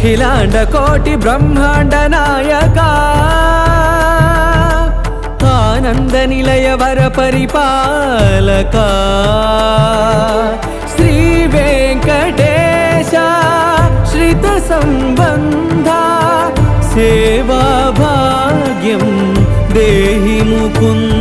అఖిలాండ కోటి బ్రహ్మాండ నాయక ఆనంద నిలయ వర పరిపాలక శ్రీ వెంకటేశ శ్రిత సంబంధ సేవా భాగ్యం దేహి ముకుంద